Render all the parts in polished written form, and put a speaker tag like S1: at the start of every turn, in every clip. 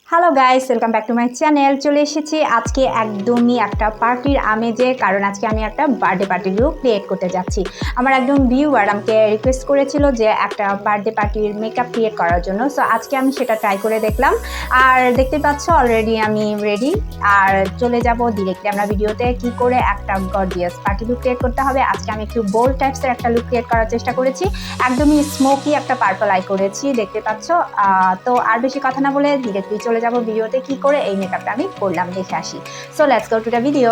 S1: Hello guys, welcome back to my channel. চলে এসেছি আজকে একদমই একটা পার্টির আমেজে, কারণ আজকে আমি একটা বার্থডে পার্টি লুক ক্রিয়েট করতে যাচ্ছি। আমার একদম ভিউয়ার আমাকে রিকোয়েস্ট করেছিল যে একটা বার্থডে পার্টির মেকআপ ক্রিয়েট করার জন্য। সো আজকে আমি সেটা ট্রাই করে দেখলাম, আর দেখতে পাচ্ছ অলরেডি আমি রেডি। আর চলে যাব ডিরেক্টলি আমরা ভিডিওতে কি করে একটা গর্জিয়াস পার্টি লুক ক্রিয়েট করতে হবে। আজকে আমি একটু বোল্ড টাইপসের একটা লুক ক্রিয়েট করার চেষ্টা করেছি, একদমই স্মোকি একটা পার্পল আই করেছি, দেখতে পাচ্ছ। তো আর বেশি কথা না বলে ডিরেক্টলি চলে যাব ভিডিওতে কি করে এই মেকআপটা আমি করলাম দেখে আসি। So let's go to the video.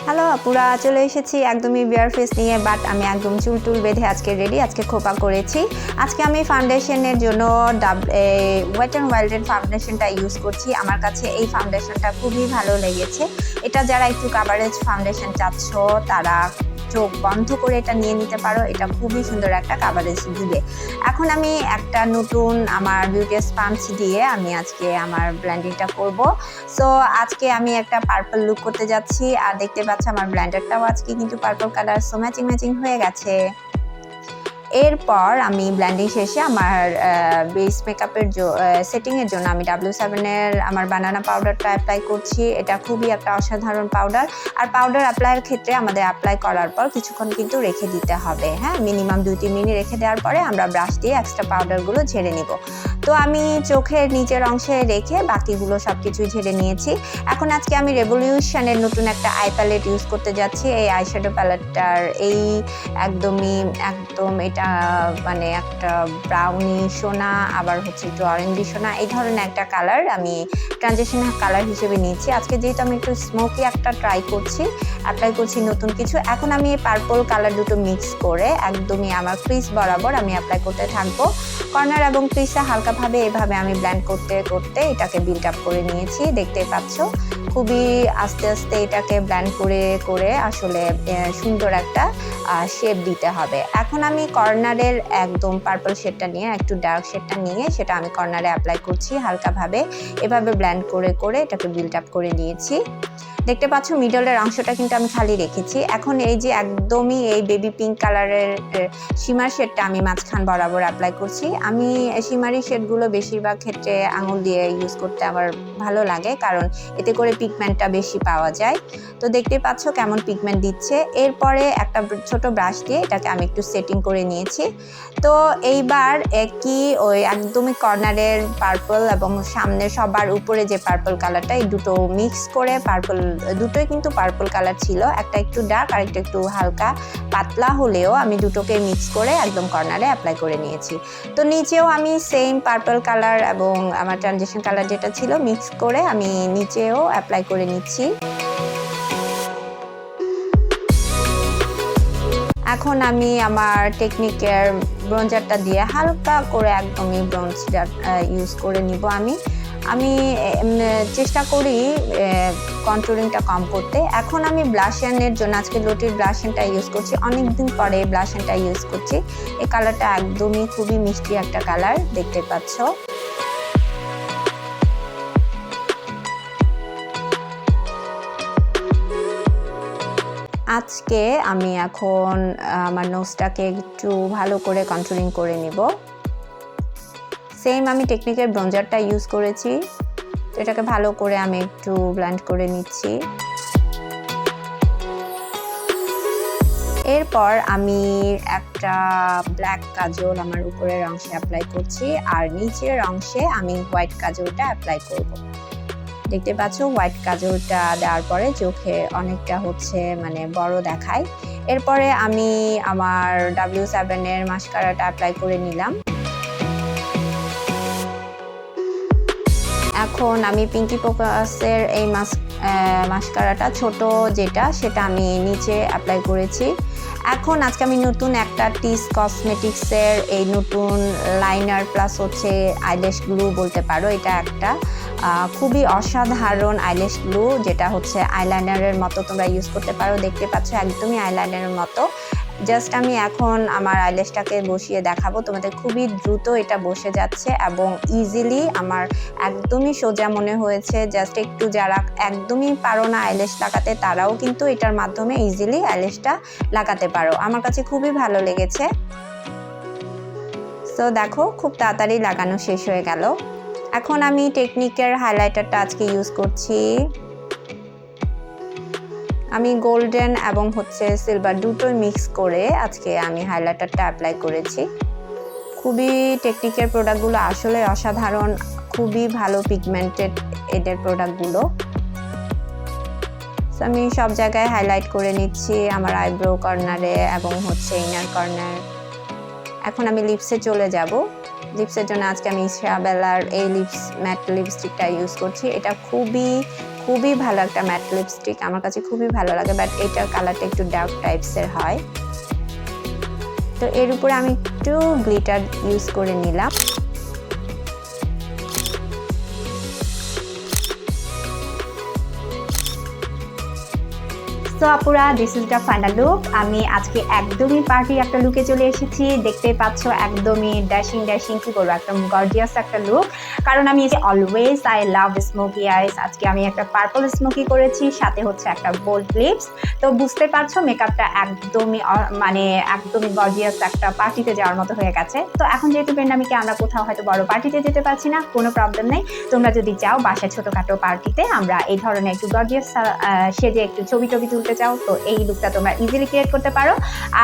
S1: Hello আপুরা, চলে এসেছি একদমই বিয়ার ফেস নিয়ে, বাট আমি একদম চুল টুল বেঁধে আজকে রেডি। আজকে খোপা করেছি। আজকে আমি ফাউন্ডেশনের জন্য ওয়েট অ্যান্ড ওয়াইল্ডের ফাউন্ডেশনটা ইউজ করছি। আমার কাছে এই ফাউন্ডেশনটা খুবই ভালো লেগেছে। এটা যারা একটু কাভারেজ ফাউন্ডেশন চাচ্ছ তারা চোখ বন্ধ করে এটা নিয়ে নিতে পারো। এটা খুবই সুন্দর একটা কাভারেজ দিবে। এখন আমি একটা নতুন আমার বিউটি স্পঞ্জ দিয়ে আমি আজকে আমার ব্লেন্ডিংটা করব। সো আজকে আমি একটা পার্পল লুক করতে যাচ্ছি, আর দেখতে পাচ্ছ আমার ব্লেন্ডারটাও আজকে কিন্তু পার্পল কালার, সো ম্যাচিং হয়ে গেছে। এরপর আমি ব্লেন্ডিং শেষে আমার বেস মেকআপের সেটিংয়ের জন্য আমি W7-এর আমার বানানা পাউডারটা অ্যাপ্লাই করছি। এটা খুবই একটা অসাধারণ পাউডার। আর পাউডার অ্যাপ্লাইয়ের ক্ষেত্রে আমাদের অ্যাপ্লাই করার পর কিছুক্ষণ কিন্তু রেখে দিতে হবে, হ্যাঁ, মিনিমাম 2-3 মিনিট রেখে দেওয়ার পরে আমরা ব্রাশ দিয়ে এক্সট্রা পাউডারগুলো ঝেড়ে নিব। তো আমি চোখের নিচের অংশে রেখে বাকিগুলো সব কিছুই ঝেড়ে নিয়েছি। এখন আজকে আমি রেভলিউশনের নতুন একটা আই প্যালেট ইউজ করতে যাচ্ছি। এই আইশ্যাডো প্যালেটটার এই একদম এটা মানে একটা ব্রাউনি সোনা, আবার হচ্ছে একটু অরেঞ্জি সোনা, এই ধরনের একটা কালার আমি ট্রানজিশন কালার হিসেবে নিয়েছি। আজকে যেহেতু আমি একটু স্মোকি একটা ট্রাই করছি, অ্যাপ্লাই করছি নতুন কিছু। এখন আমি এই পার্পল কালার দুটো মিক্স করে একদমই আমার ক্রিস বরাবর আমি অ্যাপ্লাই করতে থাকবো। কর্নার এবং ক্রিসে হালকাভাবে এভাবে আমি ব্লেন্ড করতে করতে এটাকে বিল্ড আপ করে নিয়েছি। দেখতে পাচ্ছ খুবই আস্তে আস্তে এটাকে ব্লেন্ড করে আসলে সুন্দর একটা শেপ দিতে হবে। এখন আমি কর্নারের একদম পার্পল শেডটা নিয়ে একটু ডার্ক শেডটা নিয়ে সেটা আমি কর্নারে অ্যাপ্লাই করছি হালকাভাবে, এভাবে ব্লেন্ড করে এটাকে বিল্ড আপ করে নিয়েছি। দেখতে পাচ্ছ মিডলের অংশটা কিন্তু আমি খালি রেখেছি। এখন এই যে একদমই এই বেবি পিঙ্ক কালারের শিমার শেডটা আমি মাঝখান বরাবর অ্যাপ্লাই করছি। আমি শিমারি শেডগুলো বেশিরভাগ ক্ষেত্রে আঙুল দিয়ে ইউজ করতে আমার ভালো লাগে, কারণ এতে করে পিগমেন্টটা বেশি পাওয়া যায়। তো দেখতে পাচ্ছ কেমন পিগমেন্ট দিচ্ছে। এরপরে একটা ছোট ব্রাশ দিয়ে এটাকে আমি একটু সেটিং করে নিয়েছি। তো এইবার একই ওই একদমই কর্নারের পার্পল এবং সামনে সবার উপরে যে পার্পল কালারটা, এই দুটো মিক্স করে পার্পল, দুটোই কিন্তু পার্পল কালার ছিল, একটা একটু ডার্ক আর একটা একটু হালকা পাতলা হলেও আমি দুটোকে মিক্স করে একদম কর্নারে অ্যাপ্লাই করে নিয়েছি। তো নিচেও আমি সেম পার্পল কালার এবং আমার ট্রানজিশন কালার যেটা ছিল মিক্স করে আমি নিচেও অ্যাপ্লাই করে নিচ্ছি। এখন আমি আমার টেকনিকের ব্রঞ্জারটা দিয়ে হালকা করে একদমই ব্রঞ্জার ইউজ করে নিব। আমি চেষ্টা করি কন্ট্রোলিংটা কম করতে। এখন আমি ব্লাশনের জন্য আজকে লোটির ব্লাশনটা ইউজ করছি, অনেকদিন পরে ব্লাশনটা ইউজ করছি। এই কালারটা একদমই খুবই মিষ্টি একটা কালার, দেখতে পাচ্ছ। আজকে আমি এখন আমার নোজটাকে একটু ভালো করে কন্ট্রোলিং করে নিব। সেম আমি টেকনিকের ব্রঞ্জারটা ইউজ করেছি, তো এটাকে ভালো করে আমি একটু ব্লেন্ড করে নিচ্ছি। এরপর আমি একটা ব্ল্যাক কাজল আমার উপরের অংশে অ্যাপ্লাই করছি, আর নিচের অংশে আমি হোয়াইট কাজলটা অ্যাপ্লাই করব। দেখতে পাচ্ছ হোয়াইট কাজলটা দেওয়ার পরে চোখে অনেকটা হচ্ছে মানে বড় দেখায়। এরপরে আমি আমার W7-এর মাস্কারাটা অ্যাপ্লাই করে নিলাম। এখন আমি পিঙ্কি পোকাসের এই মাস্কারাটা ছোট যেটা, সেটা আমি নিচে অ্যাপ্লাই করেছি। এখন আজকে আমি নতুন একটা টিস কসমেটিক্সের এই নতুন লাইনার প্লাস হচ্ছে আইল্যাশ গ্লু বলতে পারো, এটা একটা খুবই অসাধারণ আইল্যাশ গ্লু, যেটা হচ্ছে আইলাইনারের মতো তোমরা ইউজ করতে পারো। দেখতে পাচ্ছ একদমই আইলাইনারের মতো। জাস্ট আমি এখন আমার আইল্যাশটাকে বসিয়ে দেখাবো তোমাদের। খুবই দ্রুত এটা বসে যাচ্ছে এবং ইজিলি আমার একদমই সোজা মনে হয়েছে। জাস্ট একটু যারা একদমই পারো না আইল্যাশ লাগাতে, তারাও কিন্তু এটার মাধ্যমে ইজিলি আইল্যাশটা লাগাতে পারো। আমার কাছে খুবই ভালো লেগেছে। সো দেখো খুব তাড়াতাড়ি লাগানো শেষ হয়ে গেল। এখন আমি টেকনিকের হাইলাইটারটা আজকে ইউজ করছি। আমি গোল্ডেন এবং হচ্ছে সিলভার দুটোই মিক্স করে আজকে আমি হাইলাইটারটা অ্যাপ্লাই করেছি। খুবই টেকনিকের প্রোডাক্টগুলো আসলে অসাধারণ, খুবই ভালো পিগমেন্টেড এদের প্রোডাক্টগুলো। আমি সব জায়গায় হাইলাইট করে নিচ্ছি, আমার আইব্রো কর্নারে এবং হচ্ছে ইনার কর্নার। এখন আমি লিপসে চলে যাব। লিপসের জন্য আজকে আমি ইসাবেলার এই ম্যাট লিপস্টিকটা ইউজ করছি। এটা খুবই ভালো একটা ম্যাট লিপস্টিক, আমার কাছে খুবই ভালো লাগে, বাট এটার কালারটা একটু ডার্ক টাইপসের হয়। তো এর উপরে আমি একটু গ্লিটার ইউজ করে নিলাম। সো আপুরা, this is the final look. আমি আজকে একদমই পার্টি একটা লুকে চলে এসেছি। দেখতেই পাচ্ছ একদমই ড্যাশিং কি বলবো, একদম গর্জিয়াস একটা লুক। কারণ আমি অলওয়েজ আই লাভ স্মোকি আইস। আজকে আমি একটা পার্পল স্মোকি করেছি, সাথে হচ্ছে একটা বোল্ড লিপস। তো বুঝতে পারছো মেকআপটা একদমই গর্জিয়াস একটা পার্টিতে যাওয়ার মতো হয়ে গেছে। তো এখন যেহেতু প্যান্ডামিকে আমরা কোথাও হয়তো বড় পার্টিতে যেতে পারছি না, কোনো প্রবলেম নেই। তোমরা যদি চাও বাসায় ছোটখাটো পার্টিতে আমরা এই ধরনের একটু গর্জিয়াস সেজে একটু ছবি তুলতে চাও, তো এই লুকটা তোমরা ইজিলি ক্রিয়েট করতে পারো।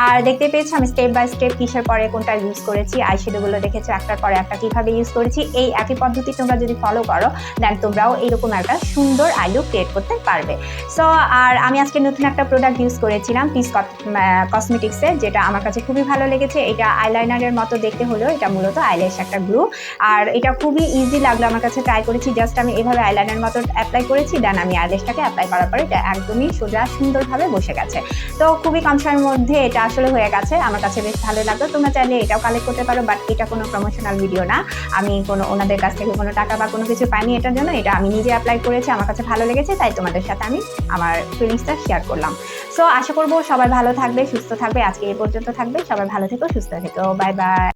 S1: আর দেখতে পেয়েছো আমি স্টেপ বাই স্টেপ কিসের পরে কোনটা ইউজ করেছি, আইশ্যাডোগুলো দেখেছো একটার পরে একটা কিভাবে ইউজ করেছি। এই একই পদ্ধতি তোমরা যদি ফলো করো দেন তোমরাও এইরকম একটা সুন্দর আই লুক ক্রিয়েট করতে পারবে। সো আর আমি আজকে নতুন একটা প্রোডাক্ট ইউজ করেছিলাম পিস কসমেটিক্সের, যেটা আমার কাছে খুবই ভালো লেগেছে। এটা আইলাইনারের মতো দেখতে হলেও এটা মূলত আইল্যাশ একটা গ্লু, আর এটা খুবই ইজি লাগলো আমার কাছে। ট্রাই করেছি, জাস্ট আমি এভাবে আইলাইনার মতো অ্যাপ্লাই করেছি, দেন আমি আইল্যাশটাকে অ্যাপ্লাই করার পরে এটা একদমই সোজা সুন্দরভাবে বসে গেছে। তো খুবই কম সময়ের মধ্যে এটা আসলে হয়ে গেছে, আমার কাছে বেশ ভালো লাগলো। তোমরা চাইলে এটাও কালেক্ট করতে পারো, বাট এটা কোনো প্রমোশনাল ভিডিও না, আমি ওনাদের কাছ থেকে কোনো টাকা বা কোনো কিছু পাইনি এটার জন্য। এটা আমি নিজে অ্যাপ্লাই করেছি, আমার কাছে ভালো লেগেছে, তাই তোমাদের সাথে আমি আমার ফিলিংসটা শেয়ার করলাম। সো আশা করবো সবাই ভালো থাকবে, সুস্থ থাকবে। আজকে এই পর্যন্ত থাকবে, সবাই ভালো থেকো, সুস্থ থেকো, বাই বাই।